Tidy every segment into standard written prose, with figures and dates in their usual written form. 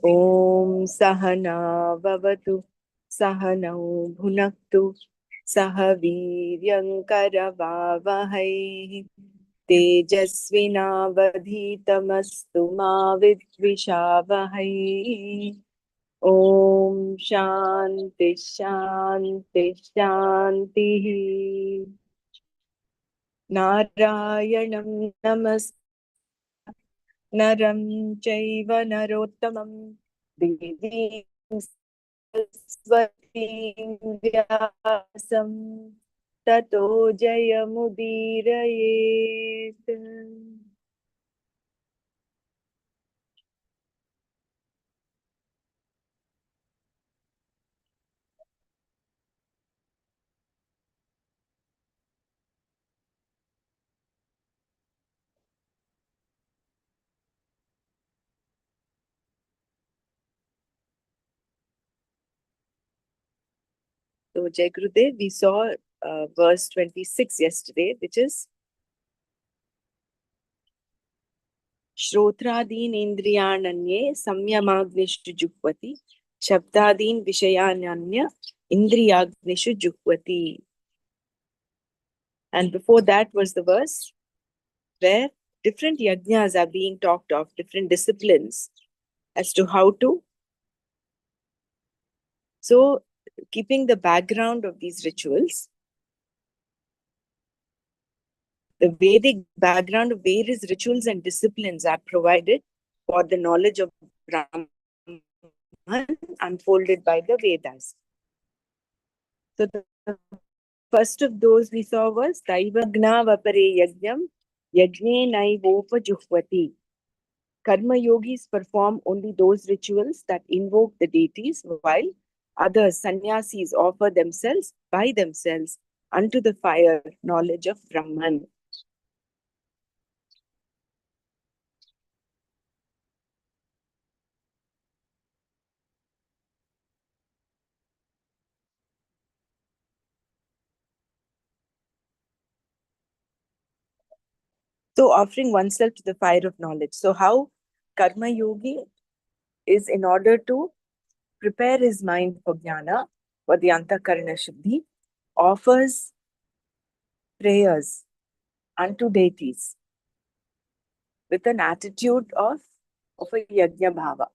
Om Sahana Vavatu Sahanau Bhunaktu Sahaviryankaravavahai Tejasvinavadhitamastu ma vidvishavahai. Om Shanti Shanti Shanti. Narayanam Namas Naram Chaiva Narottamam Devim Saraswatim Vyasam Tato Jayamudirayet. So, Jai Gurudev, we saw verse 26 yesterday, which is Shrotradin Indriyananye Samyamagnishu Juhvati Shabdadin Vishayananya Indriyagnishu Juhvati. And before that was the verse where different yajnas are being talked of, different disciplines as to how to. So, keeping the background of these rituals, the Vedic background of various rituals and disciplines are provided for the knowledge of Brahman unfolded by the Vedas. So the first of those we saw was Daivagna Vapare Yajnam Yajne Naivopa Juhvati. Karma yogis perform only those rituals that invoke the deities, while others, sannyasis, offer themselves by themselves unto the fire knowledge of Brahman. So offering oneself to the fire of knowledge. So how Karma Yogi is in order to prepare his mind for jnana, for the Antakarana Shuddhi, offers prayers unto deities with an attitude of a yajna bhava.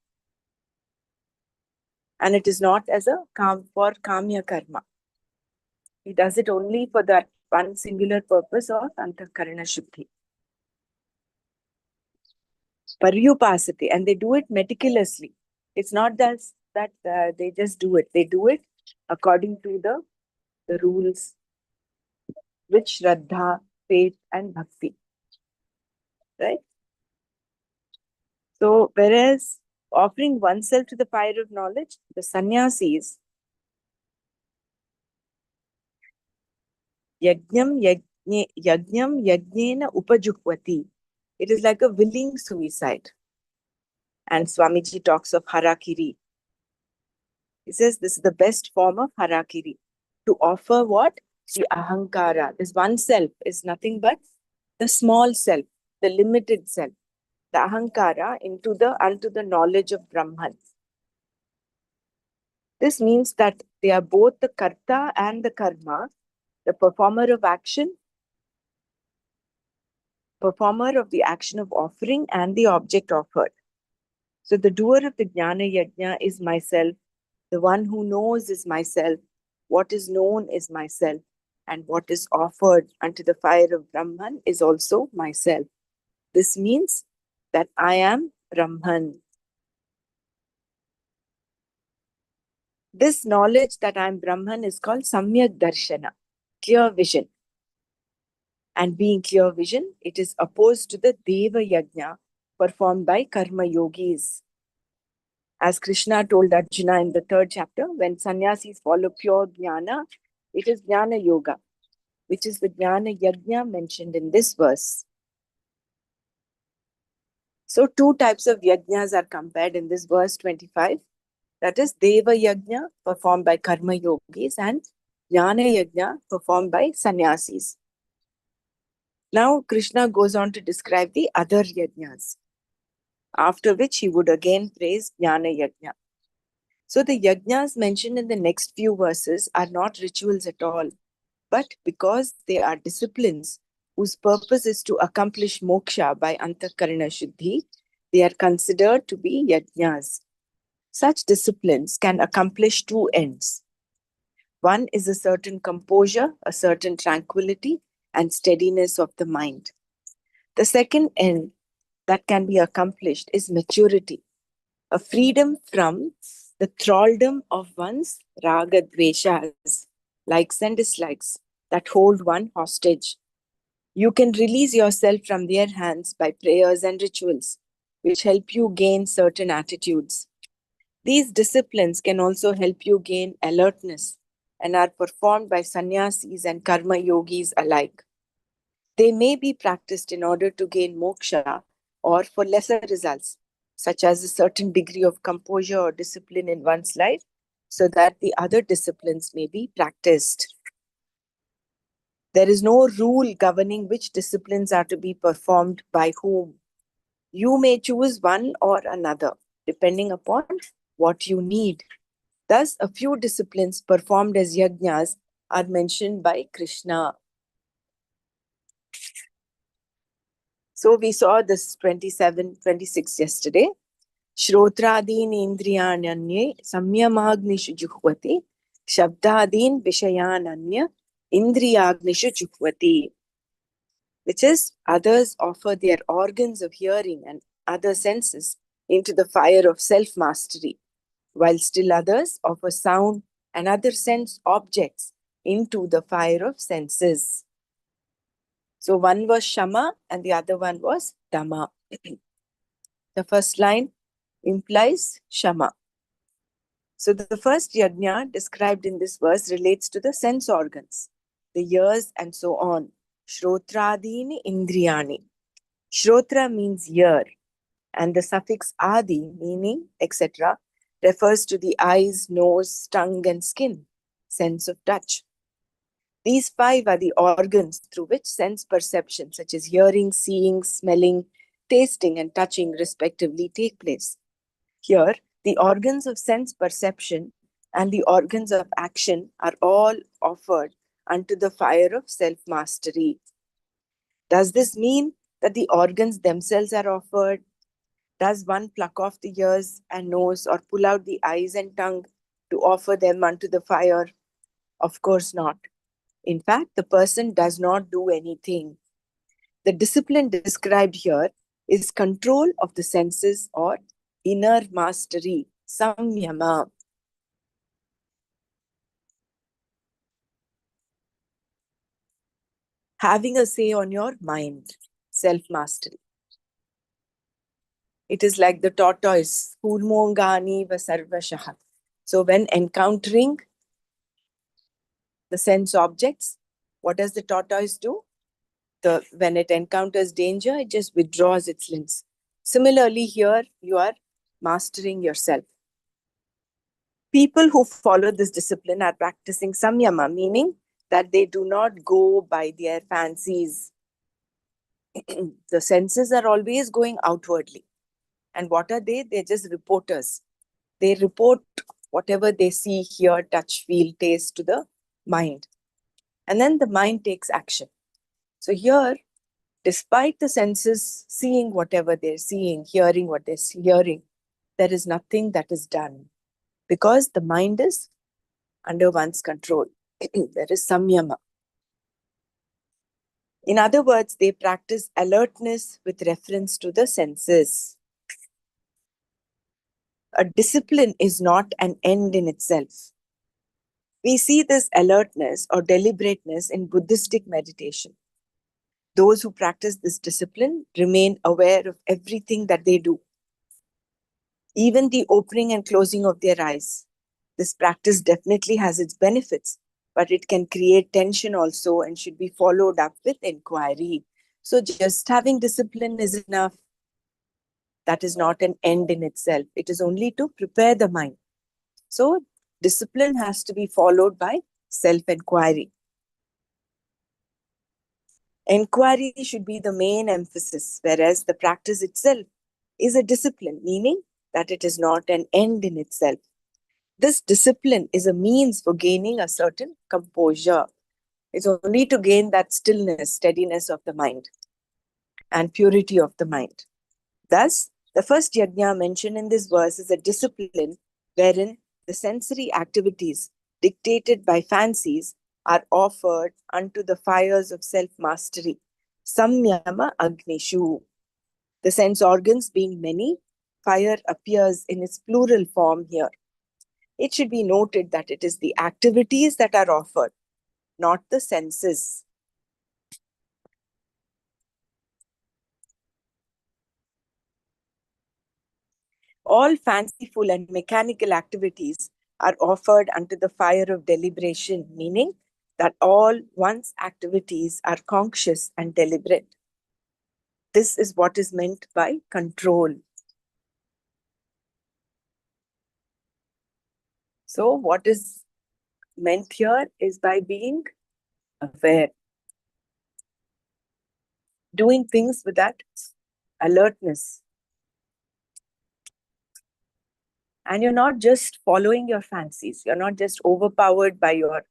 And it is not as a for kamya karma. He does it only for that one singular purpose of Antakarana Shuddhi. Paryupasati, and they do it meticulously. It's not that they just do it. They do it according to the rules, with Shraddha, faith, and bhakti. Right? So, whereas offering oneself to the fire of knowledge, the sannyasis, yajnam yajnena upajukvati. It is like a willing suicide. And Swamiji talks of harakiri. He says this is the best form of harakiri. To offer what? The ahankara. This one self is nothing but the small self, the limited self, the ahankara unto the knowledge of Brahman. This means that they are both the karta and the karma, the performer of action, performer of the action of offering, and the object offered. So the doer of the jnana yajna is myself, the one who knows is myself, what is known is myself, and what is offered unto the fire of Brahman is also myself. This means that I am Brahman. This knowledge that I am Brahman is called Samyak Darshana, clear vision. And being clear vision, it is opposed to the Deva Yajna performed by Karma Yogis. As Krishna told Arjuna in the 3rd chapter, when sannyasis follow pure jnana, it is jnana yoga, which is the jnana yajna mentioned in this verse. So 2 types of yajnas are compared in this verse 25. That is Deva Yajna performed by Karma Yogis and Jnana Yajna performed by Sannyasis. Now Krishna goes on to describe the other yajnas, after which he would again praise Jnana Yajna. So the yajnas mentioned in the next few verses are not rituals at all, but because they are disciplines whose purpose is to accomplish moksha by antakarana shuddhi, they are considered to be yajnas. Such disciplines can accomplish 2 ends. One is a certain composure, a certain tranquility, and steadiness of the mind. The second end that can be accomplished is maturity, a freedom from the thraldom of one's raga dveshas, likes and dislikes, that hold one hostage. You can release yourself from their hands by prayers and rituals, which help you gain certain attitudes. These disciplines can also help you gain alertness and are performed by sannyasis and karma yogis alike. They may be practiced in order to gain moksha or for lesser results, such as a certain degree of composure or discipline in one's life, so that the other disciplines may be practiced. There is no rule governing which disciplines are to be performed by whom. You may choose one or another, depending upon what you need. Thus, a few disciplines performed as yajnas are mentioned by Krishna. So we saw this 27, 26 yesterday. Shrotradin indriyanyanye samyamagnishu juhvati shabdadin vishayananya indriyagnishu juhvati, which is others offer their organs of hearing and other senses into the fire of self-mastery, while still others offer sound and other sense objects into the fire of senses. So one was Shama and the other one was Dhamma. The first line implies Shama. So the first yajna described in this verse relates to the sense organs, the ears and so on. Shrotradini indriyani. Shrotra means ear, and the suffix adi, meaning etc., refers to the eyes, nose, tongue, and skin, sense of touch. These 5 are the organs through which sense perception, such as hearing, seeing, smelling, tasting, and touching, respectively, take place. Here, the organs of sense perception and the organs of action are all offered unto the fire of self-mastery. Does this mean that the organs themselves are offered? Does one pluck off the ears and nose or pull out the eyes and tongue to offer them unto the fire? Of course not. In fact, the person does not do anything. The discipline described here is control of the senses or inner mastery, samyama. Having a say on your mind, self-mastery. It is like the tortoise, kurmongani va sarvashaha. So when encountering the sense objects, what does the tortoise do? When it encounters danger, it just withdraws its limbs. Similarly, here you are mastering yourself. People who follow this discipline are practicing samyama, meaning that they do not go by their fancies. The senses are always going outwardly. And what are they? They're just reporters. They report whatever they see, hear, touch, feel, taste to the mind. And then the mind takes action. So here, despite the senses seeing whatever they're seeing, hearing what they're hearing, there is nothing that is done because the mind is under one's control. There is samyama. In other words, they practice alertness with reference to the senses. A discipline is not an end in itself. We see this alertness or deliberateness in Buddhistic meditation. Those who practice this discipline remain aware of everything that they do. even the opening and closing of their eyes. This practice definitely has its benefits, but it can create tension also and should be followed up with inquiry. So, just having discipline is enough. That is not an end in itself, it is only to prepare the mind. So, discipline has to be followed by self inquiry. Inquiry should be the main emphasis, whereas the practice itself is a discipline, meaning that it is not an end in itself. This discipline is a means for gaining a certain composure. It's only to gain that stillness, steadiness of the mind, and purity of the mind. Thus, the first yajna mentioned in this verse is a discipline wherein the sensory activities dictated by fancies are offered unto the fires of self mastery. Samyama Agnishu. The sense organs being many, fire appears in its plural form here. It should be noted that it is the activities that are offered, not the senses. All fanciful and mechanical activities are offered unto the fire of deliberation, meaning that all one's activities are conscious and deliberate. This is what is meant by control. So, what is meant here is by being aware, doing things with that alertness. And you're not just following your fancies, you're not just overpowered by your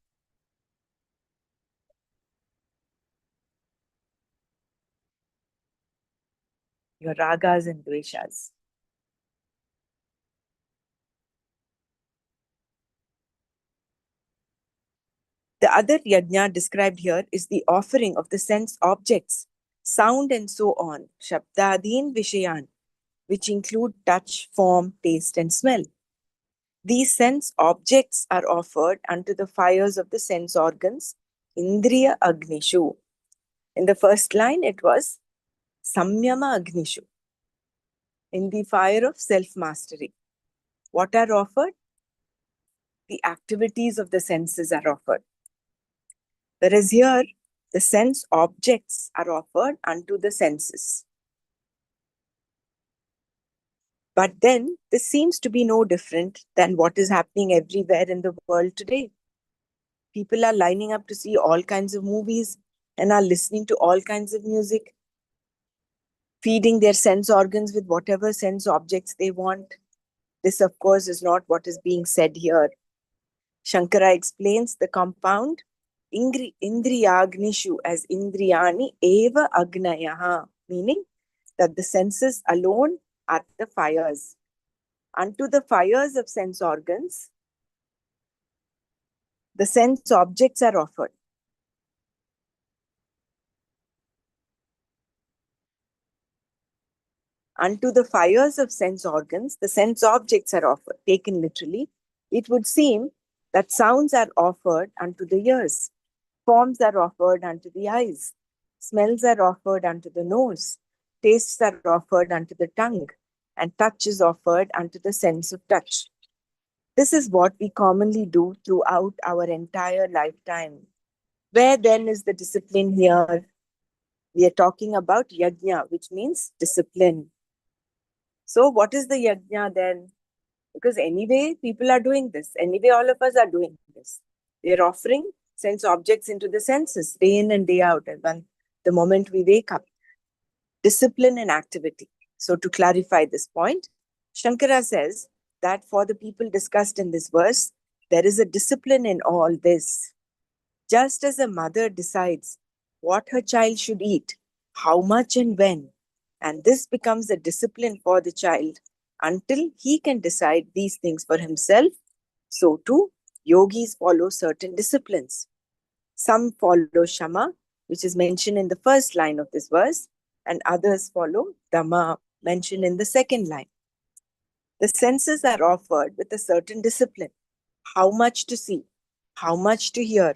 ragas and dveshas. The other yajna described here is the offering of the sense objects, sound and so on, shabdadin vishayan, which include touch, form, taste, and smell. These sense objects are offered unto the fires of the sense organs, indriya agnishu. In the first line, it was samyama agnishu. In the fire of self mastery, what are offered? The activities of the senses are offered. Whereas here, the sense objects are offered unto the senses. But then, this seems to be no different than what is happening everywhere in the world today. People are lining up to see all kinds of movies and are listening to all kinds of music, feeding their sense organs with whatever sense objects they want. This, of course, is not what is being said here. Shankara explains the compound Indriyagnishu as Indriyani eva agnayaha, meaning that the senses alone are the fires. Unto the fires of sense organs, the sense objects are offered. Unto the fires of sense organs, the sense objects are offered. Taken literally, it would seem that sounds are offered unto the ears, forms are offered unto the eyes, smells are offered unto the nose, tastes are offered unto the tongue, and touch is offered unto the sense of touch. This is what we commonly do throughout our entire lifetime. Where then is the discipline here? We are talking about yajna, which means discipline. So, what is the yajna then? Because anyway, people are doing this. Anyway, all of us are doing this. We are offering sense objects into the senses day in and day out. And when the moment we wake up, discipline and activity. So, to clarify this point, Shankara says that for the people discussed in this verse, there is a discipline in all this. Just as a mother decides what her child should eat, how much and when, and this becomes a discipline for the child until he can decide these things for himself, so too, yogis follow certain disciplines. Some follow Shama, which is mentioned in the first line of this verse, and others follow Dhamma, mentioned in the second line. The senses are offered with a certain discipline. How much to see, how much to hear,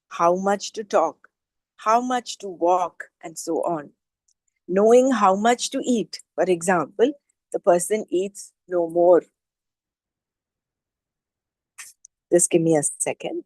how much to talk, how much to walk, and so on. Knowing how much to eat, for example, the person eats no more. Just give me a second.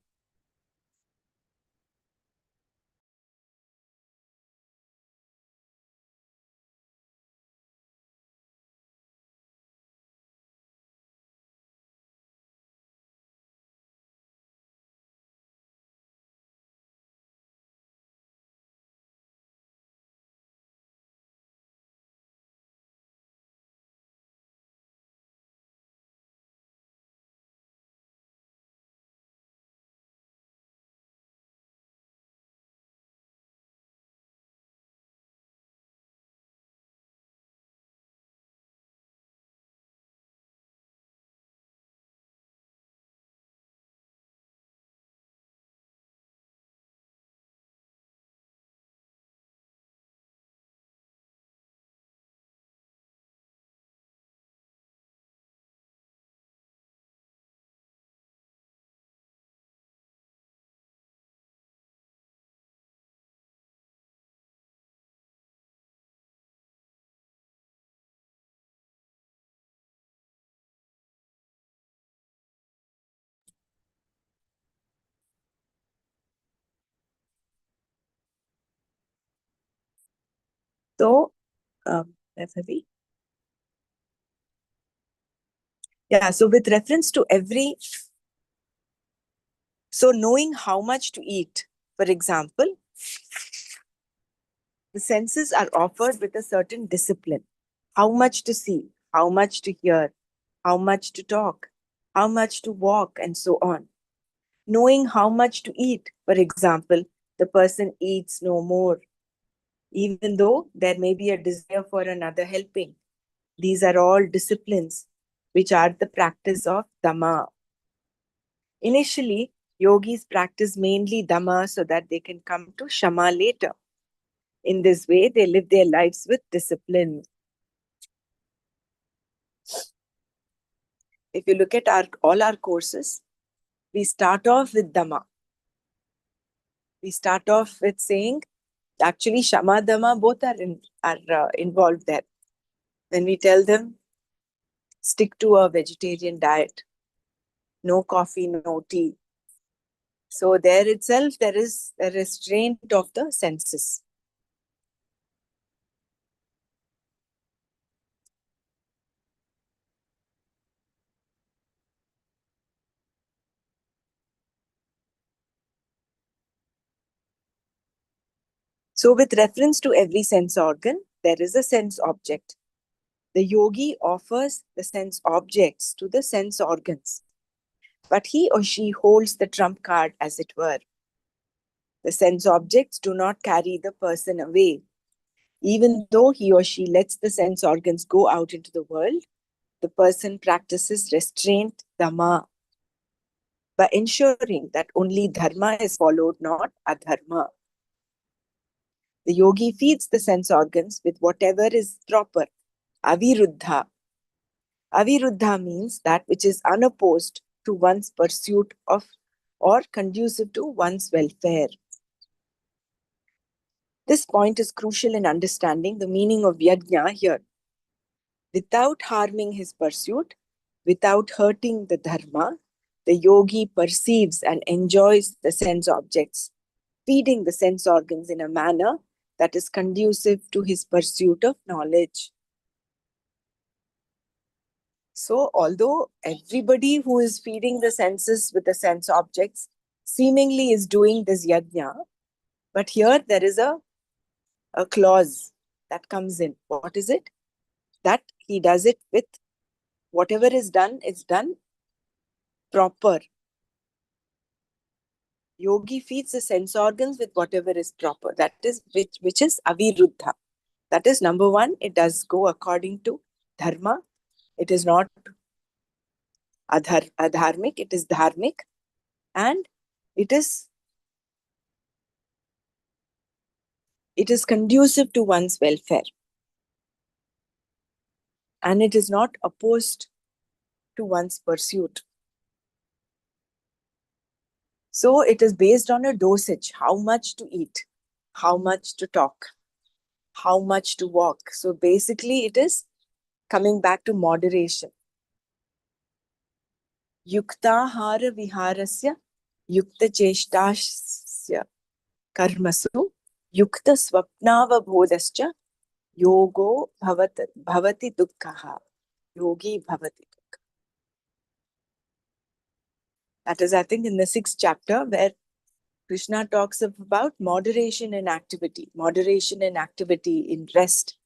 So, where were we? Yeah, so with reference to so knowing how much to eat, for example, the senses are offered with a certain discipline. How much to see, how much to hear, how much to talk, how much to walk, and so on. Knowing how much to eat, for example, the person eats no more, even though there may be a desire for another helping. These are all disciplines which are the practice of Dhamma. Initially, yogis practice mainly Dhamma so that they can come to Shama later. In this way, they live their lives with discipline. If you look at all our courses, we start off with Dhamma. We start off with saying, actually, Shama, Dhamma, both are involved there. When we tell them, stick to a vegetarian diet, no coffee, no tea. So there itself, there is a restraint of the senses. So with reference to every sense organ, there is a sense object. The yogi offers the sense objects to the sense organs, but he or she holds the trump card, as it were. The sense objects do not carry the person away. Even though he or she lets the sense organs go out into the world, the person practices restraint, dhamma, by ensuring that only dharma is followed, not adharma. The yogi feeds the sense organs with whatever is proper, aviruddha. Aviruddha means that which is unopposed to one's pursuit of or conducive to one's welfare. This point is crucial in understanding the meaning of yajna here. Without harming his pursuit, without hurting the dharma, the yogi perceives and enjoys the sense objects, feeding the sense organs in a manner that is conducive to his pursuit of knowledge. So, although everybody who is feeding the senses with the sense objects seemingly is doing this yajna, but here there is a clause that comes in. What is it? That he does it with whatever is done proper. Yogi feeds the sense organs with whatever is proper. That is which is aviruddha. That is number one, it does go according to dharma. It is not adharmic, it is dharmic, and it is conducive to one's welfare. And it is not opposed to one's pursuit. So it is based on a dosage, how much to eat, how much to talk, how much to walk. So basically it is coming back to moderation. Yuktahara viharasya yukta cheshtasya karmasu yukta swapnavabodhascha yogo bhavati dukkha. Yogi bhavati dukkha. That is, I think, in the 6th chapter, where Krishna talks about moderation in activity, in rest,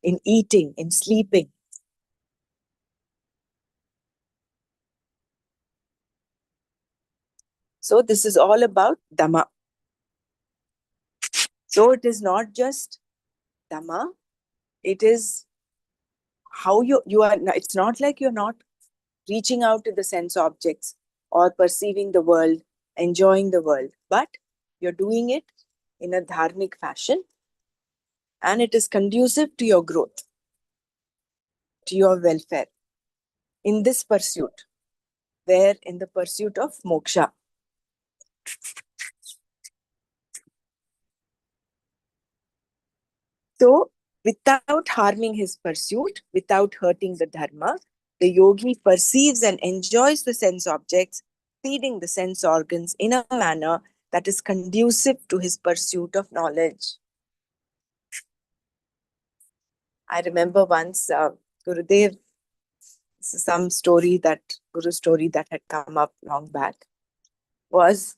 in eating, in sleeping. So this is all about Dhamma. So it is not just Dhamma, it is how you are, it's not like you're not reaching out to the sense objects or perceiving the world, enjoying the world, but you're doing it in a dharmic fashion, and it is conducive to your growth, to your welfare in this pursuit, where in the pursuit of moksha. So, without harming his pursuit, without hurting the dharma, the yogi perceives and enjoys the sense objects, feeding the sense organs in a manner that is conducive to his pursuit of knowledge. I remember once Gurudev, some story that Guru story that had come up long back was,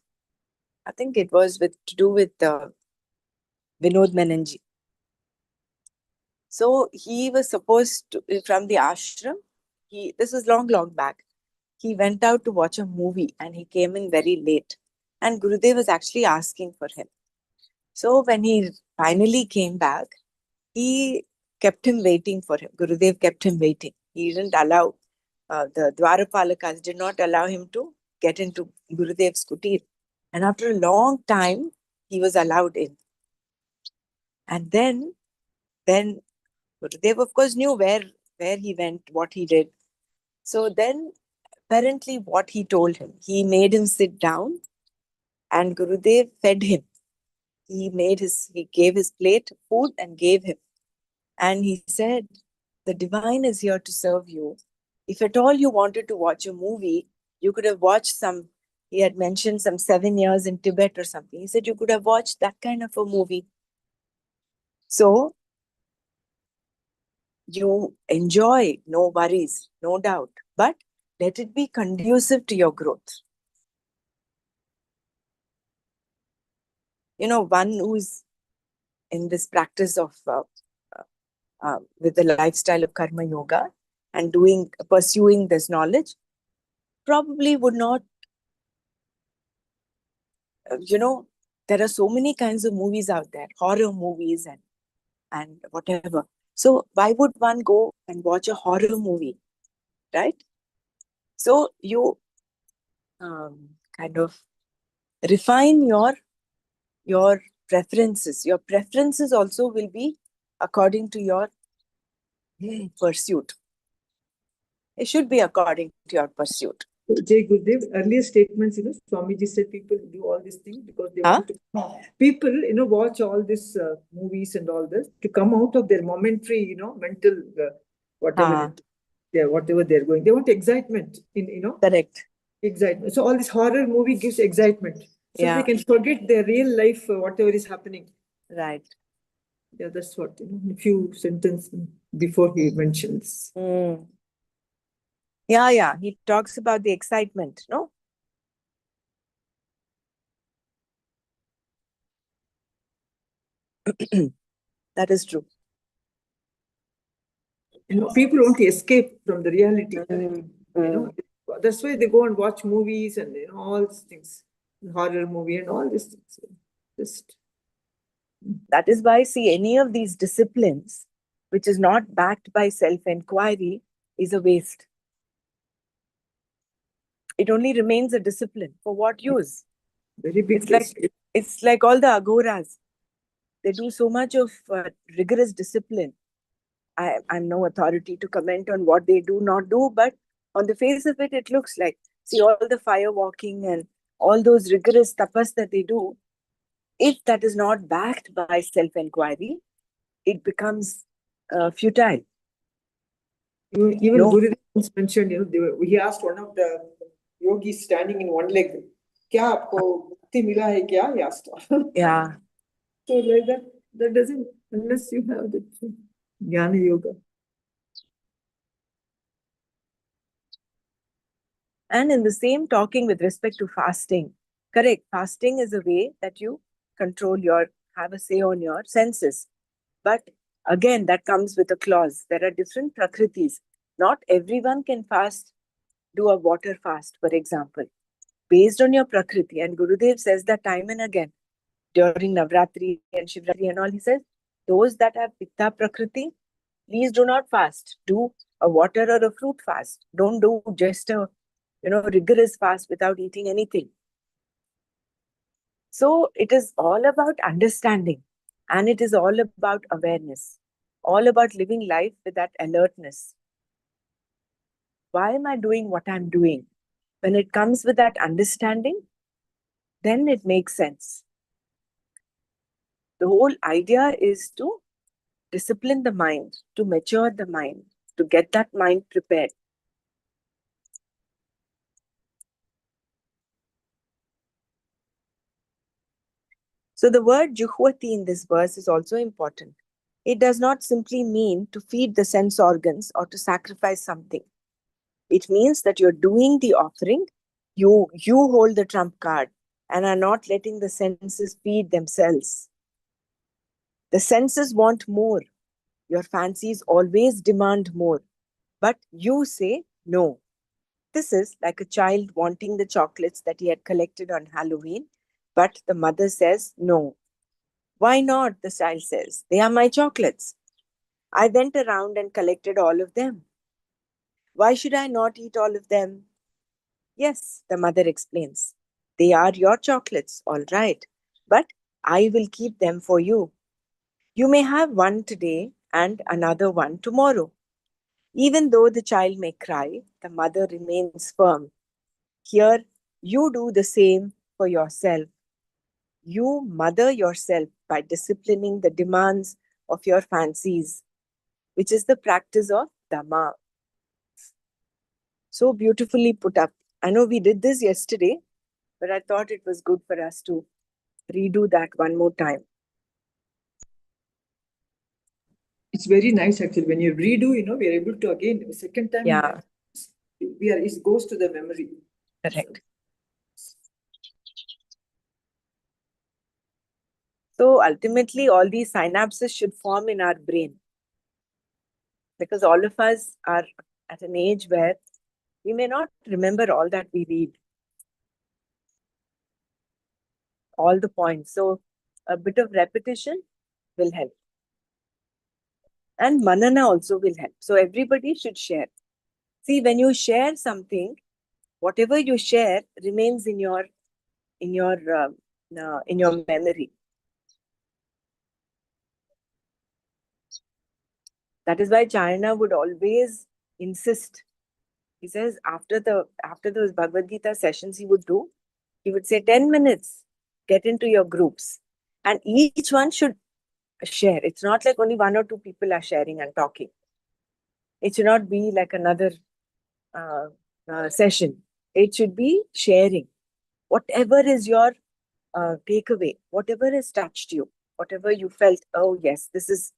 I think it was to do with Vinod Menanji. So he was supposed to, from the ashram, this was long back. He went out to watch a movie and he came in very late. And Gurudev was actually asking for him. So when he finally came back, he kept him waiting for him. Gurudev kept him waiting. He didn't allow, the Dwarapalakas did not allow him to get into Gurudev's kutir. And after a long time, he was allowed in. And then Gurudev, of course, knew where he went, what he did. So then, apparently, what he told him, he made him sit down, and Gurudev fed him. He gave his plate food and gave him. And he said, the divine is here to serve you. If at all you wanted to watch a movie, you could have watched some, he had mentioned some 7 years in Tibet or something. He said you could have watched that kind of a movie. So, you enjoy, no worries, no doubt, but let it be conducive to your growth. One who's in this practice of with the lifestyle of karma yoga and pursuing this knowledge probably would not, there are so many kinds of movies out there, horror movies and whatever. So why would one go and watch a horror movie, right? So you kind of refine your preferences. Your preferences also will be according to your pursuit. It should be according to your pursuit. Jay Gurudev, earlier statements, Swamiji said people do all these things because they want to. People, watch all these movies and all this to come out of their momentary, mental whatever whatever they're going. They want excitement Correct. Excitement. So all this horror movie gives excitement. So they can forget their real life, whatever is happening. Right. Yeah, that's what, a few sentences before he mentions. Yeah. He talks about the excitement, no? That is true. People want to escape from the reality. That's why they go and watch movies and all these things, horror movie and all these things. Just that is why, see, any of these disciplines which is not backed by self-inquiry is a waste. It only remains a discipline. For what use? Very big. It's like all the agoras. They do so much of rigorous discipline. I'm no authority to comment on what they do not do, but on the face of it, it looks like, see, all the fire walking and all those rigorous tapas that they do, if that is not backed by self-inquiry, it becomes futile. Even No. Gurudev once mentioned, he asked one of the yogis standing in one leg, "Kya aapko bhakti mila hai kya?" He asked. Yeah. So like that doesn't, unless you have the jnana yoga. And in the same talking with respect to fasting, correct, fasting is a way that you have a say on your senses. But again, that comes with a clause. There are different prakritis. Not everyone can fast, do a water fast, for example, based on your prakriti. And Gurudev says that time and again during Navratri and Shivratri and all. He says, those that have Pitta Prakriti, please do not fast. Do a water or a fruit fast. Don't do just a rigorous fast without eating anything. So it is all about understanding, and it is all about awareness, all about living life with that alertness. Why am I doing what I'm doing? When it comes with that understanding, then it makes sense. The whole idea is to discipline the mind, to mature the mind, to get that mind prepared. So the word juhvati in this verse is also important. It does not simply mean to feed the sense organs or to sacrifice something. It means that you're doing the offering, you hold the trump card and are not letting the senses feed themselves. The senses want more. Your fancies always demand more. But you say no. This is like a child wanting the chocolates that he had collected on Halloween, but the mother says no. Why not? The child says. They are my chocolates. I went around and collected all of them. Why should I not eat all of them? Yes, the mother explains. They are your chocolates, all right, but I will keep them for you. You may have one today and another one tomorrow. Even though the child may cry, the mother remains firm. Here, you do the same for yourself. You mother yourself by disciplining the demands of your fancies, which is the practice of Dhamma. So beautifully put up. I know we did this yesterday, but I thought it was good for us to redo that one more time. It's very nice actually. When you redo, we are able to again the second time. Yeah, It goes to the memory. correct. So ultimately, all these synapses should form in our brain because all of us are at an age where we may not remember all that we read, all the points. So a bit of repetition will help. And Manana also will help. So everybody should share. See, when you share something, whatever you share remains in your in your memory. That is why China would always insist. He says after those Bhagavad Gita sessions he would say 10 minutes, get into your groups. And each one should share. It's not like only one or two people are sharing and talking. It should not be like another uh, session. It should be sharing. Whatever is your takeaway, whatever has touched you, whatever you felt, oh yes, this is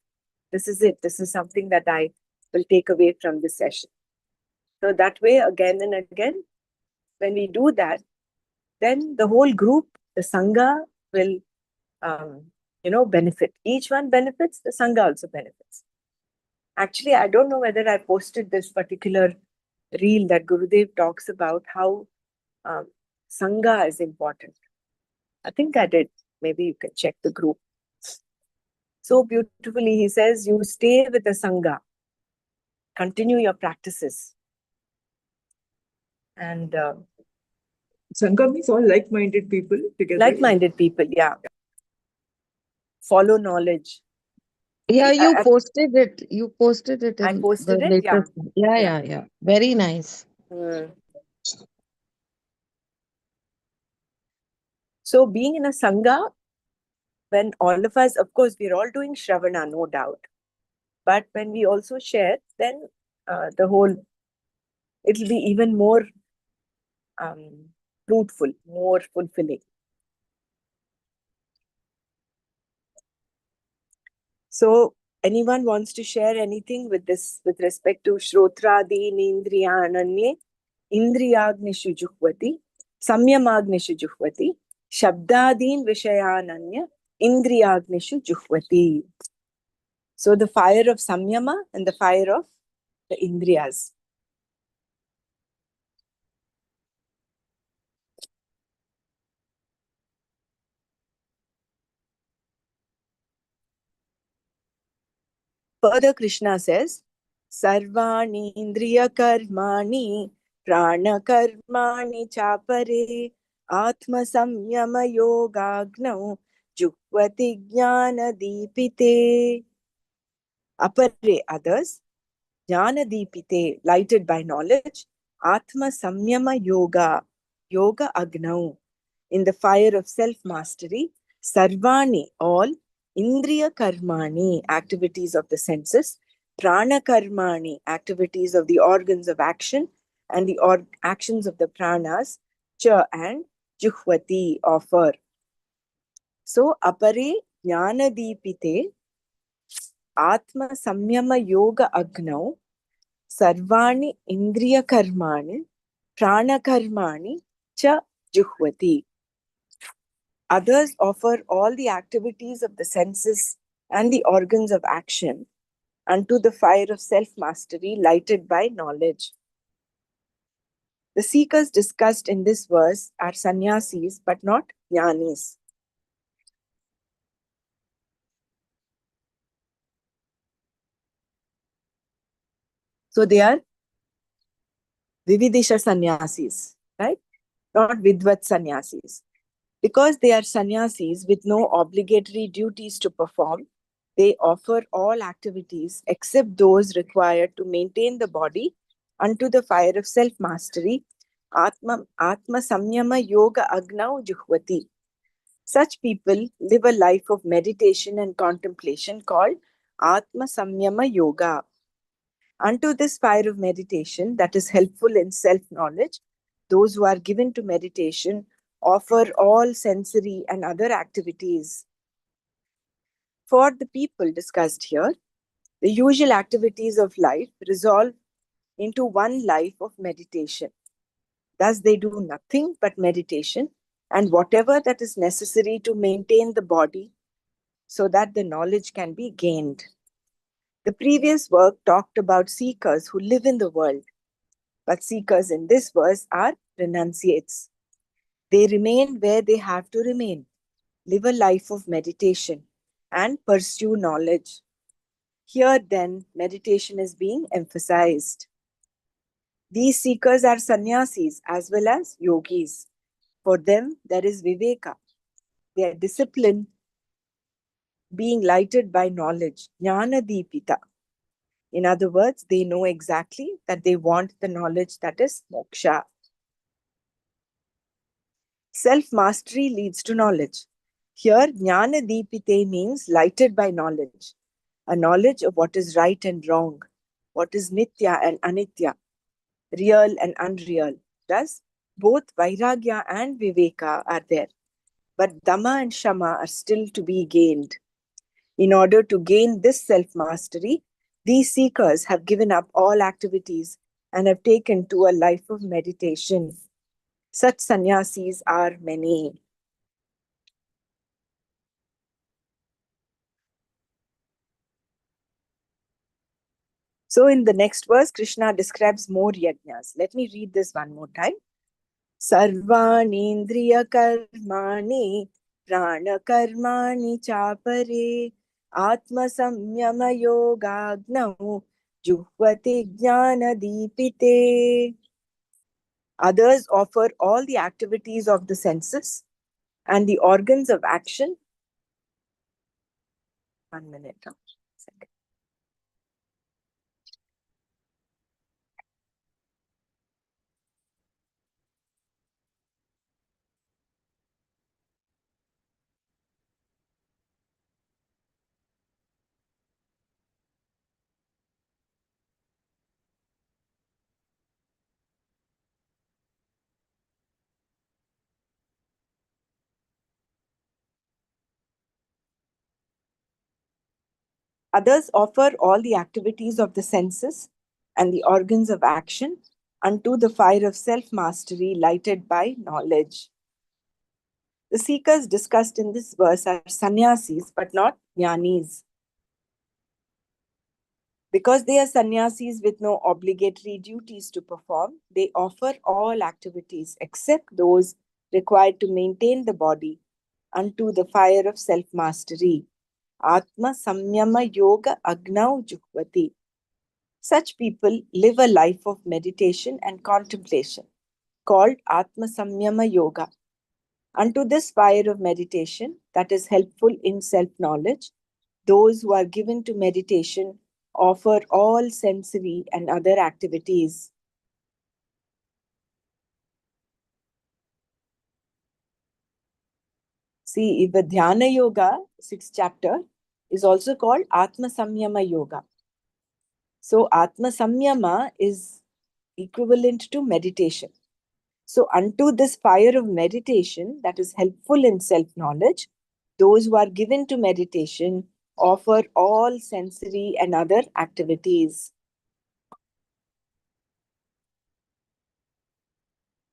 it. This is something that I will take away from this session. So that way, again and again, when we do that, then the whole group, the Sangha will, benefit. Each one benefits, the Sangha also benefits. Actually, I don't know whether I posted this particular reel that Gurudev talks about how Sangha is important. I think I did. Maybe you can check the group. So beautifully, he says, you stay with the Sangha, continue your practices. And Sangha means all like-minded people together. like-minded people, yeah. Follow knowledge. Yeah, See, you posted it. You posted it I in the posted it, yeah. latest. Yeah. Very nice. Mm. So being in a Sangha, when all of us, of course, we're all doing Shravana, no doubt. But when we also share, then the whole, it'll be even more fruitful, more fulfilling. So, anyone wants to share anything with this with respect to Shrotradi Nindriyananye, Indriyagnishu Juhvati, Samyamagnishu Juhvati, Shabdadin Vishayananya, Indriyagnishu Juhvati. So, the fire of Samyama and the fire of the Indriyas. Further, Krishna says, Sarvani Indriya Karmani, Prana Karmani Chapare, Atma Samyama Yogagnau, Jukvati Jnana Deepite. Apare, others, Jnana Deepite, lighted by knowledge, Atma Samyama Yoga, Yoga Agnau, in the fire of self-mastery, Sarvani, all, Indriya Karmani, activities of the senses, Prana Karmani, activities of the organs of action, and the actions of the pranas, Cha and Juhvati, offer. So, Apare Jnana Deepite, Atma Samyama Yoga Agnau, Sarvani Indriya Karmani, Prana Karmani, Cha Juhvati. Others offer all the activities of the senses and the organs of action unto the fire of self-mastery lighted by knowledge. The seekers discussed in this verse are sannyasis but not jnanis. So they are Vividisha sannyasis, right? Not Vidvat sannyasis. Because they are sannyasis with no obligatory duties to perform, they offer all activities except those required to maintain the body unto the fire of self-mastery, Atma Samyama Yoga Agnau Juhvati. Such people live a life of meditation and contemplation called Atma Samyama Yoga. Unto this fire of meditation that is helpful in self-knowledge, those who are given to meditation offer all sensory and other activities. For the people discussed here, the usual activities of life resolve into one life of meditation. Thus, they do nothing but meditation and whatever that is necessary to maintain the body so that the knowledge can be gained. The previous work talked about seekers who live in the world, but seekers in this verse are renunciates. They remain where they have to remain, live a life of meditation, and pursue knowledge. Here, then, meditation is being emphasized. These seekers are sannyasis as well as yogis. For them, there is viveka, their discipline being lighted by knowledge, jnana deepita. In other words, they know exactly that they want the knowledge that is moksha. Self-mastery leads to knowledge. Here, jnana deepite means lighted by knowledge, a knowledge of what is right and wrong, what is nitya and anitya, real and unreal. Thus, both vairagya and viveka are there, but dhamma and shama are still to be gained. In order to gain this self-mastery, these seekers have given up all activities and have taken to a life of meditation. Such sannyasis are many. So in the next verse, Krishna describes more yajnas. Let me read this one more time. Sarvanindriya karmani, prana karmani chapare, atma samyama yogagnau, juhvati jnana deepite. Others offer all the activities of the senses and the organs of action. 1 minute. Second. Others offer all the activities of the senses and the organs of action unto the fire of self-mastery lighted by knowledge. The seekers discussed in this verse are sannyasis, but not jnanis. Because they are sannyasis with no obligatory duties to perform, they offer all activities except those required to maintain the body unto the fire of self-mastery. Atma Samyama Yoga Agnau Juhvati. Such people live a life of meditation and contemplation called Atma Samyama Yoga. Unto this fire of meditation that is helpful in self-knowledge, those who are given to meditation offer all sensory and other activities. See, even Dhyana Yoga, 6th chapter, is also called Atma Samyama Yoga. So, Atma Samyama is equivalent to meditation. So, unto this fire of meditation that is helpful in self-knowledge, those who are given to meditation offer all sensory and other activities.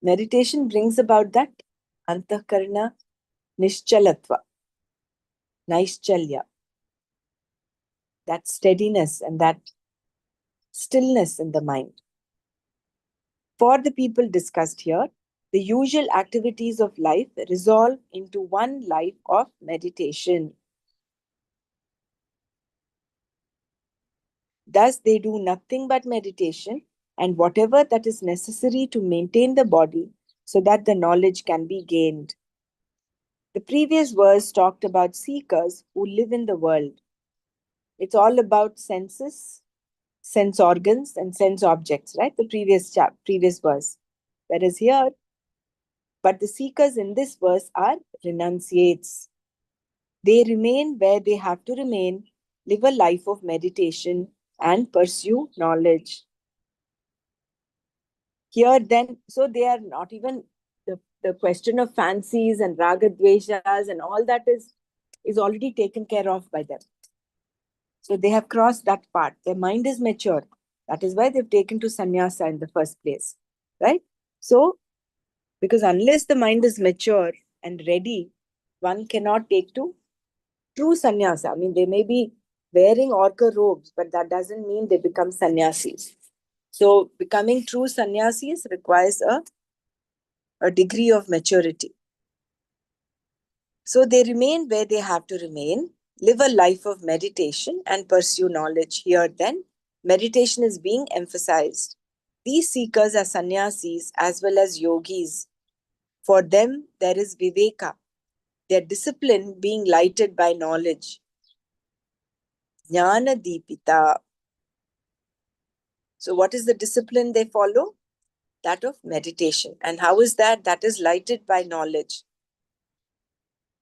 Meditation brings about that antakarana nishchalatva, naishchalya, that steadiness and that stillness in the mind. For the people discussed here, the usual activities of life resolve into one life of meditation. Thus, they do nothing but meditation and whatever that is necessary to maintain the body so that the knowledge can be gained. The previous verse talked about seekers who live in the world. It's all about senses, sense organs, and sense objects, right? The previous verse. Whereas here, but the seekers in this verse are renunciates. They remain where they have to remain, live a life of meditation, and pursue knowledge. Here then, so they are not even the question of fancies and ragadveshas and all that is already taken care of by them. So they have crossed that part. Their mind is mature. That is why they've taken to sannyasa in the first place, right? So, because unless the mind is mature and ready, one cannot take to true sannyasa. I mean, they may be wearing orca robes, but that doesn't mean they become sannyasis. So, becoming true sannyasis requires a degree of maturity. So, they remain where they have to remain, live a life of meditation and pursue knowledge. Here, then, meditation is being emphasized. These seekers are sannyasis as well as yogis. For them, there is viveka, their discipline being lighted by knowledge. Jnana Deepita. So, what is the discipline they follow? That of meditation. And how is that? That is lighted by knowledge.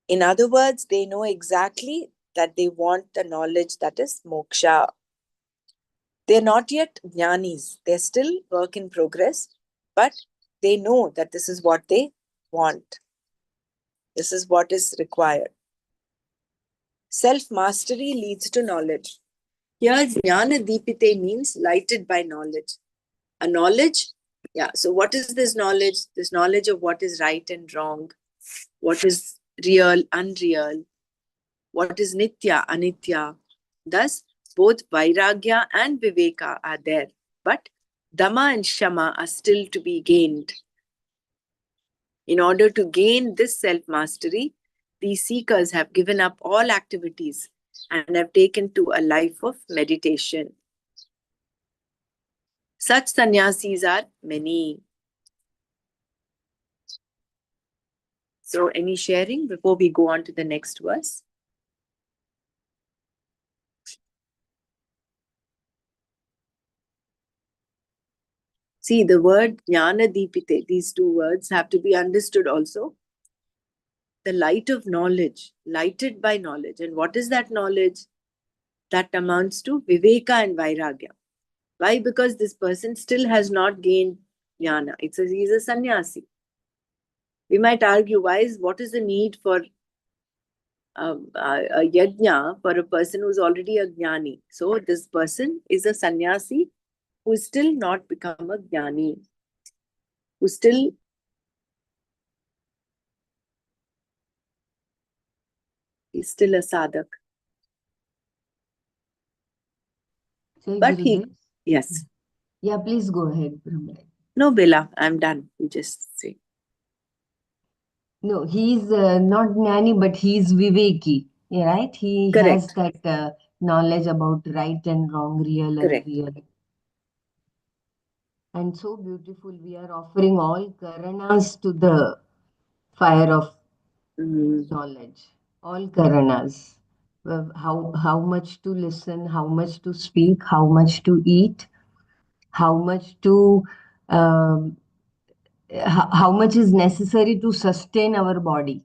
In other words, they know exactly that they want the knowledge that is moksha. They're not yet jnanis. They're still work in progress, but they know that this is what they want. This is what is required. Self-mastery leads to knowledge. Here, jnana deepite means lighted by knowledge. A knowledge, yeah. So what is this knowledge? This knowledge of what is right and wrong, what is real, unreal, what is nitya, anitya. Thus, both vairagya and viveka are there, but dhamma and shama are still to be gained. In order to gain this self-mastery, these seekers have given up all activities and have taken to a life of meditation. Such sannyasis are many. So, any sharing before we go on to the next verse? See, the word jnana deepite, these two words have to be understood also. The light of knowledge, lighted by knowledge. And what is that knowledge? That amounts to viveka and vairagya. Why? Because this person still has not gained jnana. He's a sannyasi. We might argue, what is the need for a yajna for a person who's already a jnani. So this person is a sannyasi who is still not become a jnani, who still is still a sadhak. Say, But he, Gurudev. yes. Yeah, please go ahead, Brahma. No, Bela, I'm done. You just say. No, he's not Jnani, but he's Viveki, yeah, right? He has Correct. that knowledge about right and wrong, real and Correct. real. And so beautiful, we are offering all Karanas to the fire of knowledge. All Karanas. How much to listen, how much to speak, how much to eat, how much to um, how much is necessary to sustain our body.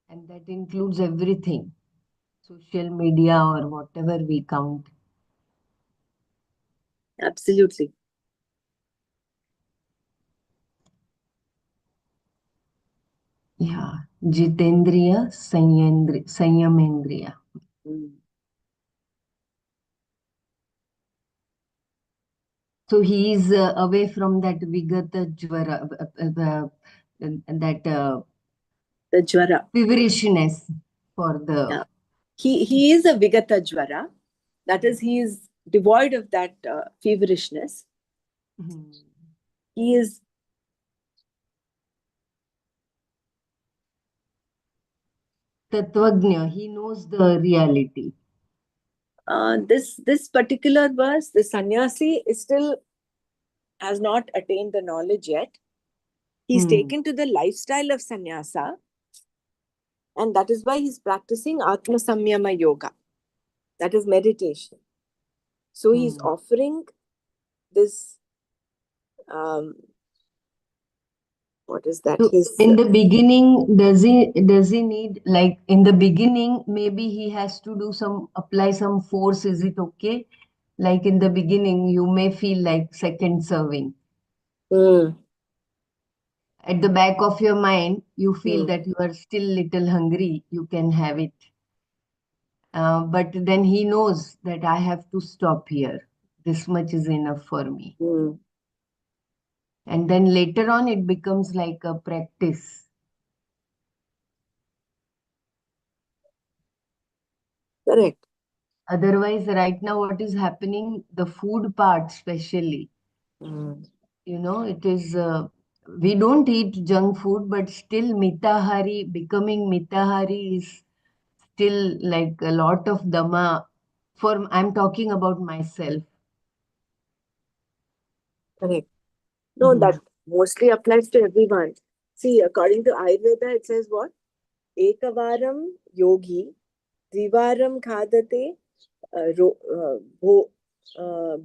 And that includes everything, social media or whatever we count. Absolutely. Yeah, Jitendriya, Sanyamendriya. So he is away from that Vigata Jvara, that The jvara. feverishness for the. Yeah. He is a vigata jvara. That is, he is devoid of that feverishness. He is Tatvagnya, he knows the reality. This particular verse, the sannyasi is still has not attained the knowledge yet. He's taken to the lifestyle of sannyasa, and that is why he's practicing Atma Samyama Yoga. That is meditation. So he's offering this, what is that? So in the beginning, does he need, like in the beginning, maybe he has to do apply some force, is it okay? Like in the beginning, you may feel like second serving. At the back of your mind, you feel that you are still little hungry, you can have it. But then he knows that I have to stop here. This much is enough for me. And then later on, it becomes like a practice. Correct. Otherwise, right now, what is happening, the food part, especially, it is, we don't eat junk food, but still becoming mitahari is still like a lot of dhamma. I'm talking about myself. Correct. No, that mostly applies to everyone. See, according to Ayurveda, it says what? Ekavaram yogi, Divaram khadate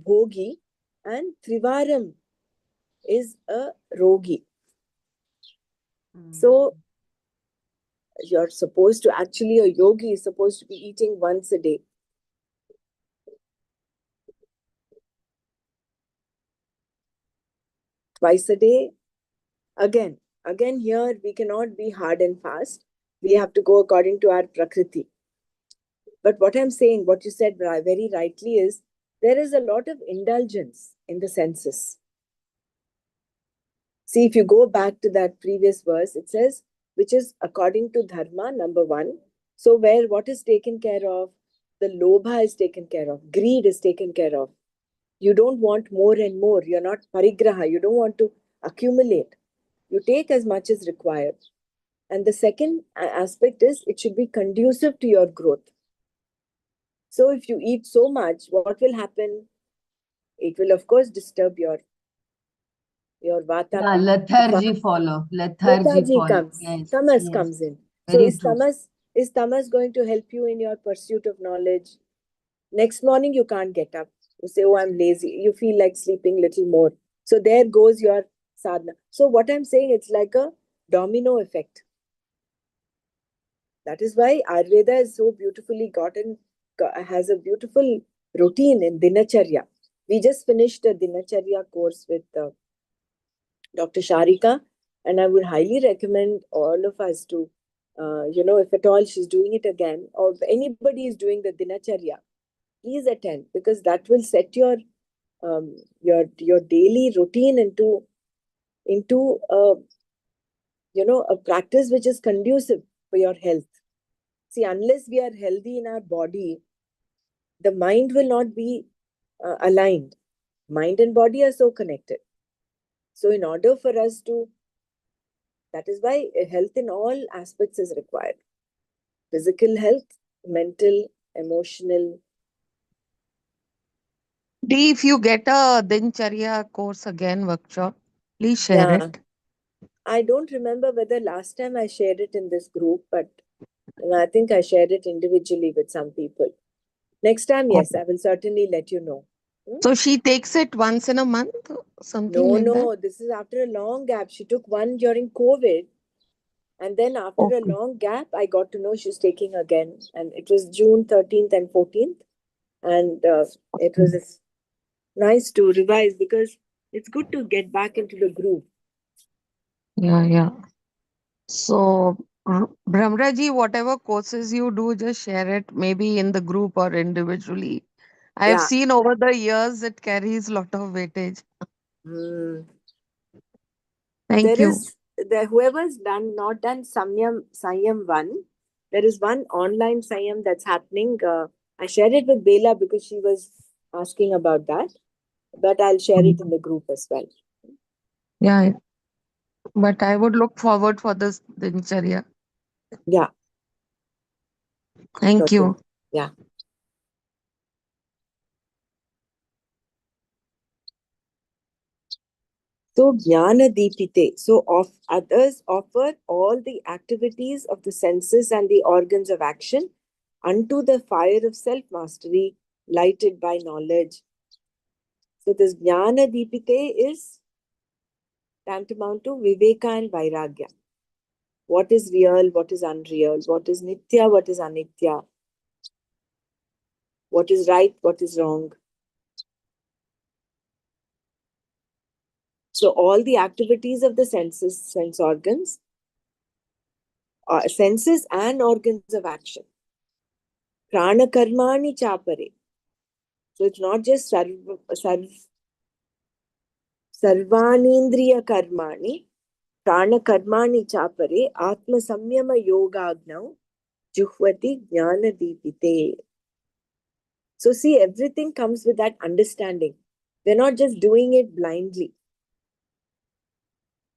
bhogi, and Trivaram is a rogi. So you're supposed to, actually, a yogi is supposed to be eating once a day. Twice a day. Again, here we cannot be hard and fast. We have to go according to our prakriti. But what I'm saying, what you said very rightly, is there is a lot of indulgence in the senses. See, if you go back to that previous verse, it says, which is according to dharma, number 1. So where what is taken care of? The lobha is taken care of. Greed is taken care of. You don't want more and more. You're not parigraha. You don't want to accumulate. You take as much as required. And the second aspect is it should be conducive to your growth. So if you eat so much, what will happen? It will, of course, disturb your vata. Yeah, lethargy follow. Lethargy comes. Yes, Tamas yes. comes in. So Very true. is tamas going to help you in your pursuit of knowledge? Next morning, you can't get up. You say, oh, I'm lazy. You feel like sleeping a little more. So there goes your sadhana. So what I'm saying, it's like a domino effect. That is why Ayurveda is so beautifully has a beautiful routine in Dinacharya. We just finished a Dinacharya course with Dr. Sharika, and I would highly recommend all of us to if at all she's doing it again, or if anybody is doing the dinacharya, please attend, because that will set your daily routine into a practice which is conducive for your health. See, unless we are healthy in our body, the mind will not be aligned. Mind and body are so connected. So in order for us to, that is why health in all aspects is required. Physical health, mental, emotional. Dee, if you get a Dincharya course again workshop, please share Yeah, it. I don't remember whether last time I shared it in this group, but I think I shared it individually with some people. Next time, yes, I will certainly let you know. So she takes it once in a month, something No, like that? no, this is after a long gap. She took one during COVID, and then after a Okay. long gap, I got to know she's taking again. And it was June 13th and 14th. And it was nice to revise, because it's good to get back into the groove. Yeah, yeah. So, Brahmraji, whatever courses you do, just share it, maybe in the group or individually. I have Yeah. seen over the years it carries a lot of weightage. Hmm. Thank There you. is whoever's not done Sanyam 1, there is one online Sanyam that's happening. I shared it with Bela because she was asking about that, but I'll share it in the group as well. Yeah, but I would look forward for this Dincharya. Yeah, Thank certainly. you. Yeah. So Jnana Deepite. So of others offer all the activities of the senses and the organs of action unto the fire of self-mastery, lighted by knowledge. So this Jnana Deepite is tantamount to Viveka and Vairagya. What is real, what is unreal, what is Nitya, what is Anitya, what is right, what is wrong. So all the activities of the senses, sense organs, senses and organs of action. Prana karmani chapare. So it's not just sarvanindriya karmani, prana karmani chapare, atma samyama yogagnau, juhvati jnana deepite. So see, everything comes with that understanding. We're not just doing it blindly.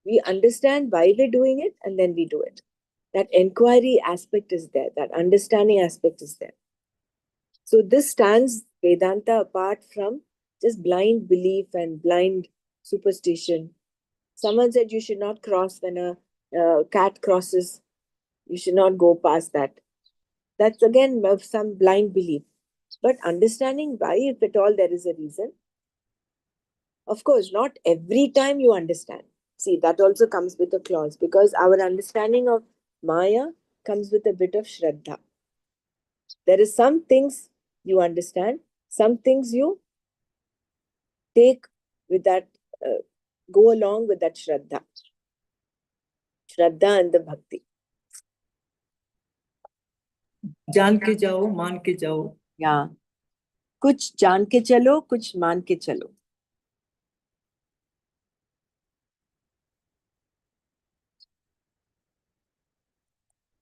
We understand why we're doing it, and then we do it. That inquiry aspect is there, that understanding aspect is there. So this stands Vedanta apart from just blind belief and blind superstition. Someone said you should not cross when a cat crosses. You should not go past that. That's again some blind belief. But understanding why, if at all there is a reason. Of course, not every time you understand. See, that also comes with a clause, because our understanding of Maya comes with a bit of Shraddha. There is some things you understand, some things you take with that, go along with that Shraddha. Shraddha and the Bhakti. जान के जाओ, मान के जाओ. Yeah. कुछ जान के चलो, कुछ मान के चलो.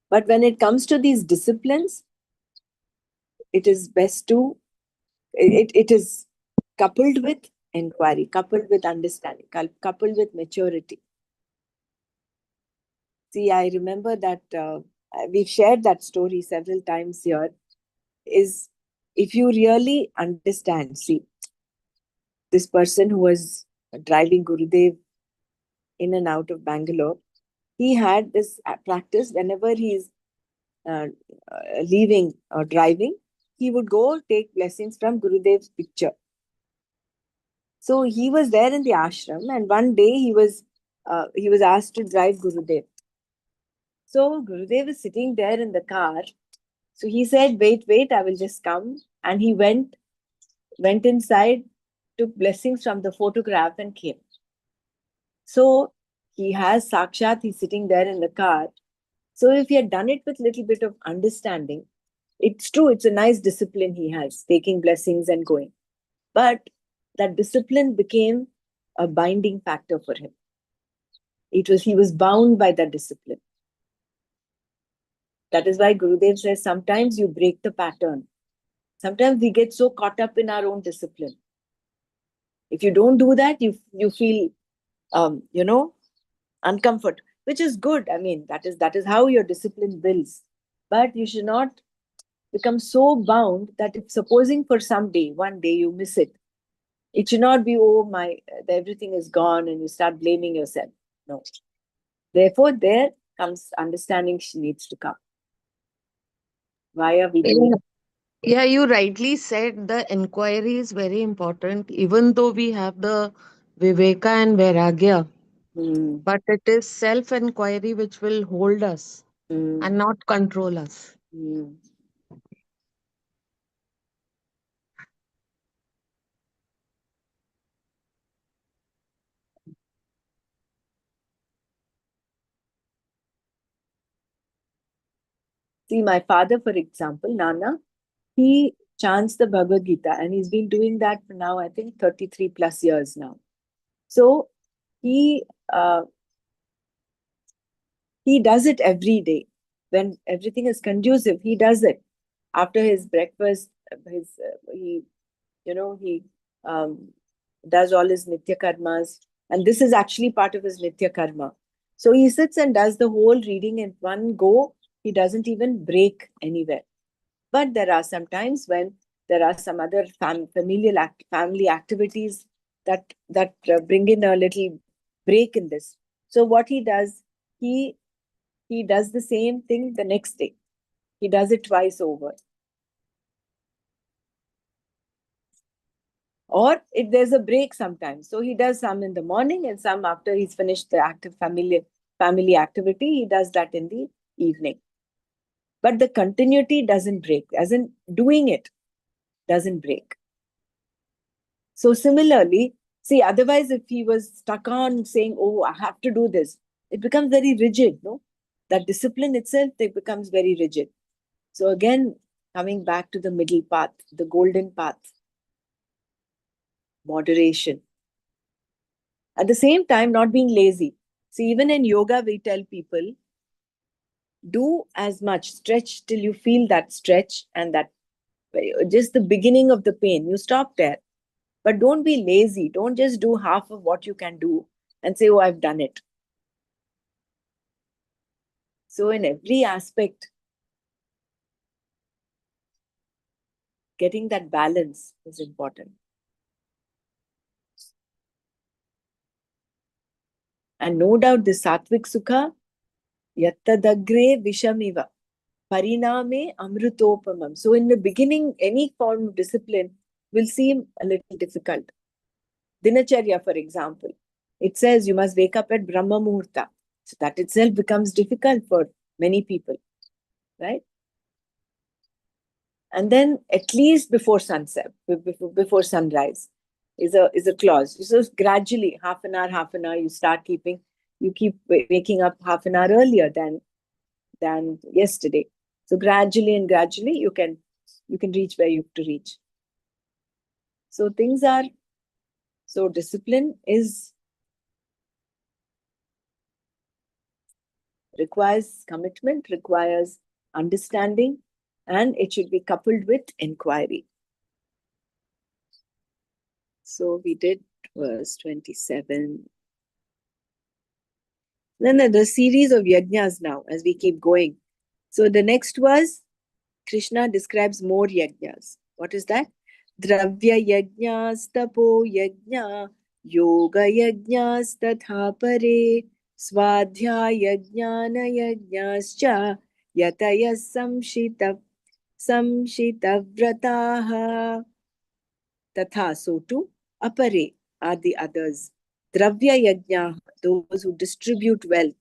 But when it comes to these disciplines, it is best to, it is coupled with inquiry, coupled with understanding, coupled with maturity. See, I remember that we've shared that story several times here. Is if you really understand, see, this person who was driving Gurudev in and out of Bangalore, he had this practice whenever he's uh, leaving or driving, he would go take blessings from Gurudev's picture. So he was there in the ashram, and one day he was asked to drive Gurudev. So Gurudev is sitting there in the car. So he said, wait, I will just come. And he went inside, took blessings from the photograph and came. So he has Sakshat, he's sitting there in the car. So if he had done it with little bit of understanding, it's true, it's a nice discipline he has, taking blessings and going. But that discipline became a binding factor for him. He was bound by that discipline. That is why Gurudev says sometimes you break the pattern. Sometimes we get so caught up in our own discipline. If you don't do that, you feel uncomfort, which is good. I mean, that is how your discipline builds. But you should not become so bound that if supposing for one day you miss it, it should not be, oh my, everything is gone and you start blaming yourself. No. Therefore, there comes understanding needs to come. Why are we doing? Yeah, you rightly said the inquiry is very important, even though we have the Viveka and Vairagya, Mm, but it is self inquiry which will hold us mm, and not control us. mm. See, my father, for example, Nana, he chants the Bhagavad Gita and he's been doing that for now, I think, 33 plus years now. So he uh, he does it every day. When everything is conducive, he does it. After his breakfast, he um, does all his nitya karmas. And this is actually part of his nitya karma. So he sits and does the whole reading in one go. He doesn't even break anywhere. But there are some times when there are some other family activities that bring in a little break in this. So what he does, he he does the same thing the next day. He does it twice over. Or if there's a break sometimes. So he does some in the morning and some after he's finished the active family activity, he does that in the evening. But the continuity doesn't break, as in doing it doesn't break. So similarly, see, otherwise if he was stuck on saying, oh, I have to do this, it becomes very rigid, no? That discipline itself, it becomes very rigid. So again, coming back to the middle path, the golden path, moderation. At the same time, not being lazy. See, even in yoga, we tell people, do as much, stretch till you feel that stretch and that just the beginning of the pain. You stop there. But don't be lazy. Don't just do half of what you can do and say, oh, I've done it. So in every aspect, getting that balance is important. And no doubt the sattvic sukha, yattadagre vishamiva, pariname amrutopamam. So in the beginning, any form of discipline will seem a little difficult. Dinacharya, for example, it says you must wake up at Brahma Muhurta. So that itself becomes difficult for many people, right? And then at least before sunset, before sunrise, is a clause. So gradually, half an hour, you keep waking up half an hour earlier than yesterday. So gradually and gradually, you can reach where you have to reach. So discipline requires commitment, requires understanding, and it should be coupled with inquiry. So we did verse 27. Then the series of yajnas now, as we keep going. So the next was, Krishna describes more yajnas. What is that? Dravya yajnas, tapo yajna, yoga yajnas, tatha pare, swadhyaya jnana yajnascha, yataya samshitavrataha. Tatha, so too, apare are the others. Dravya yajna, those who distribute wealth.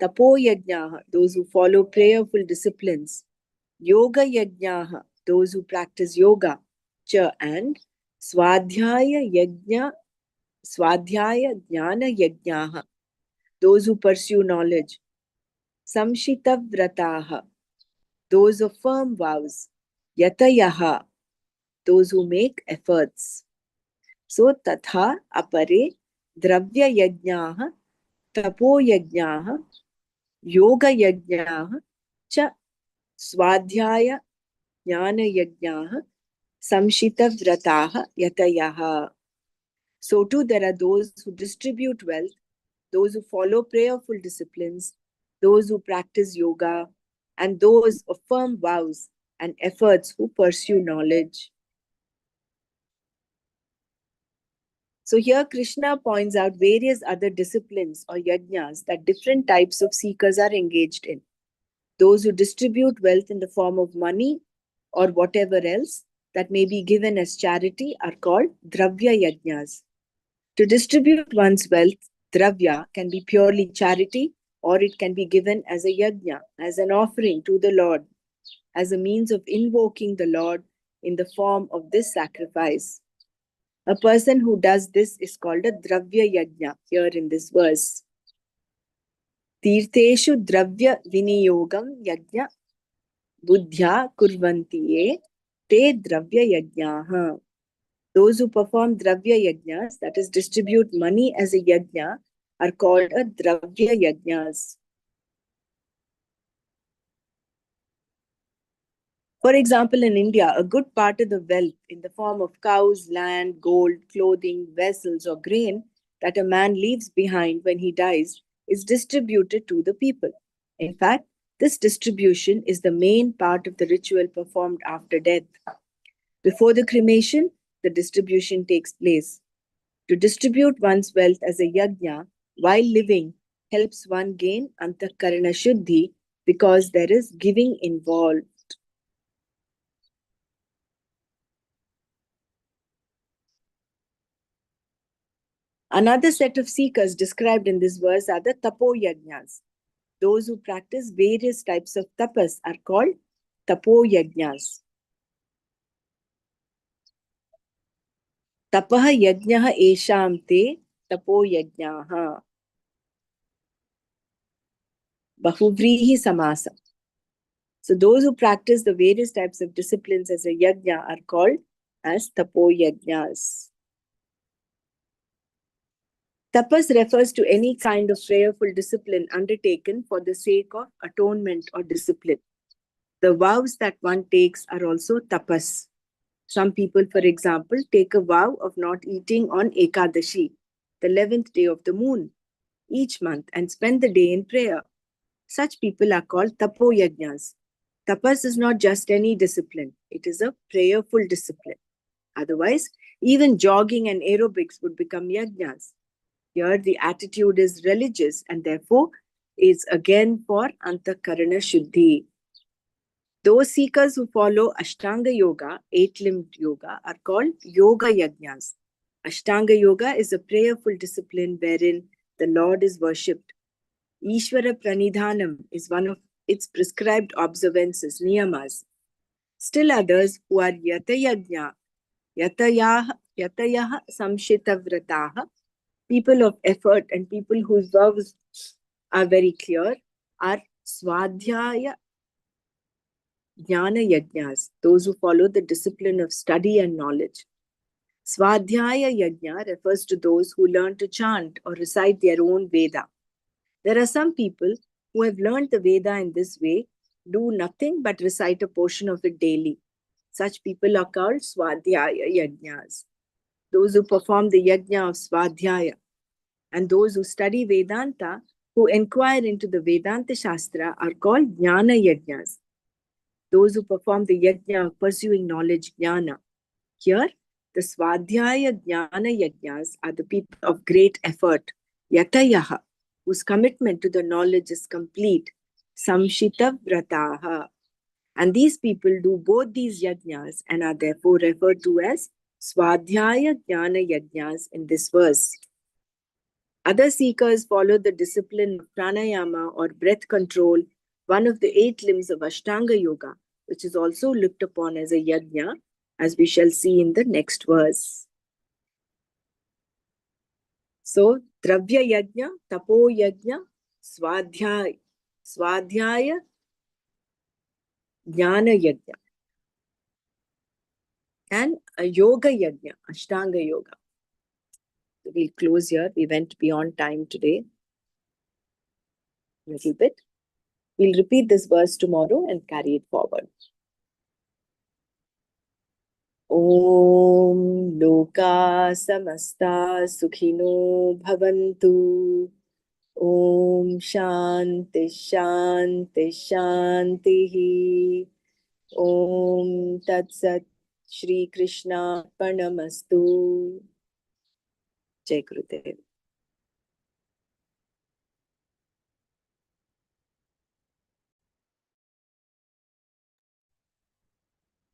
Tapo yajnaha, those who follow prayerful disciplines. Yoga yajnaha, those who practice yoga. Cha, and swadhyaya jnana yajnaha, those who pursue knowledge. samshitavrataha, those of firm vows, yatayaha, those who make efforts. So tatha apare dravya yajnaha, tapo yajnaha, yoga yajnaha, cha swadhyaya jnana yajnaha, samshitavrataha yatayaha. So too there are those who distribute wealth, those who follow prayerful disciplines, those who practice yoga, and those of firm vows and efforts who pursue knowledge. So here Krishna points out various other disciplines or yajnas that different types of seekers are engaged in. Those who distribute wealth in the form of money or whatever else that may be given as charity are called dravya yajnas. To distribute one's wealth, dravya, can be purely charity, or it can be given as a yajna, as an offering to the Lord, as a means of invoking the Lord in the form of this sacrifice. A person who does this is called a dravya yajna here in this verse. Tirtheshu dravya viniyogam yajna buddhya kurvanti ye te dravya yajnaha. Those who perform dravya yajnas, that is, distribute money as a yajna, are called a dravya yajnas. For example, in India, a good part of the wealth in the form of cows, land, gold, clothing, vessels, or grain that a man leaves behind when he dies is distributed to the people. In fact, this distribution is the main part of the ritual performed after death. Before the cremation, the distribution takes place. To distribute one's wealth as a yajna while living helps one gain antakarana shuddhi because there is giving involved. Another set of seekers described in this verse are the tapo yajnas. Those who practice various types of tapas are called tapo yajnas. Tapaha yajnaha esham te tapo yajnaha. Bahuvrihi samasa. So those who practice the various types of disciplines as a yajna are called as tapo yajnas. Tapas refers to any kind of prayerful discipline undertaken for the sake of atonement or discipline. The vows that one takes are also tapas. Some people, for example, take a vow of not eating on Ekadashi, the 11th day of the moon, each month and spend the day in prayer. Such people are called tapo yajnas. Tapas is not just any discipline, it is a prayerful discipline. Otherwise, even jogging and aerobics would become yajnas. Here, the attitude is religious and therefore is again for antakarana shuddhi. Those seekers who follow Ashtanga Yoga, eight-limbed yoga, are called Yoga Yajnas. Ashtanga Yoga is a prayerful discipline wherein the Lord is worshipped. Ishvara Pranidhanam is one of its prescribed observances, niyamas. Still others who are Yata Yajna, Yatayaha Samshitavrataha, people of effort and people whose vows are very clear, are Swadhyaya Jnana Yajnas, those who follow the discipline of study and knowledge. Swadhyaya Yajna refers to those who learn to chant or recite their own Veda. There are some people who have learned the Veda in this way, do nothing but recite a portion of it daily. Such people are called Swadhyaya Yajnas. Those who perform the Yajna of Swadhyaya and those who study Vedanta, who inquire into the Vedanta Shastra, are called Jnana Yajnas. Those who perform the yajna of pursuing knowledge, jnana. Here, the Swadhyaya Jnana Yajnas are the people of great effort, Yatayaha, whose commitment to the knowledge is complete, Samshita Vrataha. And these people do both these yajnas and are therefore referred to as Swadhyaya Jnana Yajnas in this verse. Other seekers follow the discipline of pranayama or breath control, one of the 8 limbs of Ashtanga Yoga, which is also looked upon as a yajna, as we shall see in the next verse. So, Dravya Yajna, Tapo Yajna, Swadhyaya. Swadhyaya Jnana Yajna, and a Yoga Yajna, Ashtanga Yoga. So we'll close here. We went beyond time today a little bit. We'll repeat this verse tomorrow and carry it forward. Om Loka Samasta Sukhino Bhavantu. Om Shanti Shanti Shanti. Om Tat Sat Shri Krishna Parnamastu. Jai Gurudev.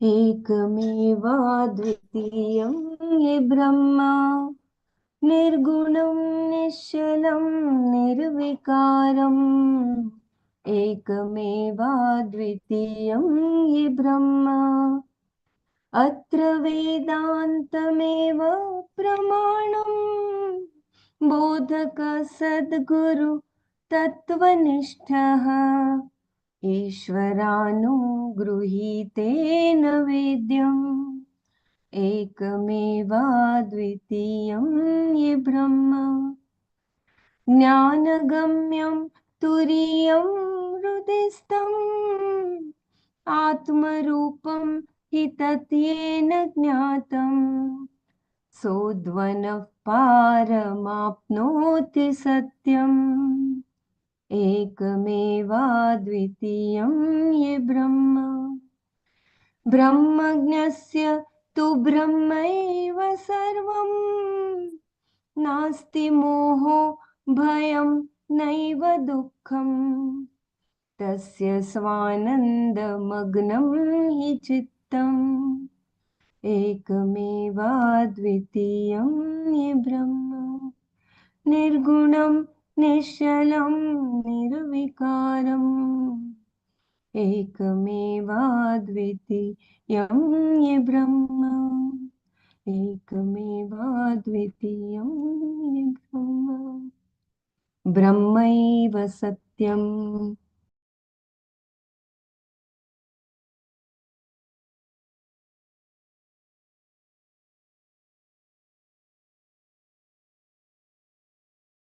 एकमेवाद्वितीयं ये ब्रह्मा निर्गुणं निश्चलं निर्विकारम् एकमेवाद्वितीयं ये ब्रह्मा अत्र वेदान्तमेव प्रमाणम् बोधक सद्गुरु तत्त्वनिष्ठः ईश्वरानुगृहीतेन वेद्यम् एकमेवाद्वितीयं ये ब्रह्म ज्ञानगम्यं तुरीयं हृदिस्थम् आत्मरूपं हि तत्-येन ज्ञातम् सोऽध्वनः पारमाप्नोति सत्यम् एकमेवाद्वितीयं ये ब्रह्म ब्रह्मज्ञस्य तु ब्रह्मैव सर्वम् नास्ति मोहो भयं नैव दुःखम् तस्य स्वानन्दमग्नं हि चित्तम् एकमेवाद्वितीयं ये ब्रह्म निर्गुणं निश्चलं निर्विकारम् एकमेवाद्वितीयं ये ब्रह्म एकमेवाद्वितीयं ये ब्रह्म ब्रह्मैव सत्यं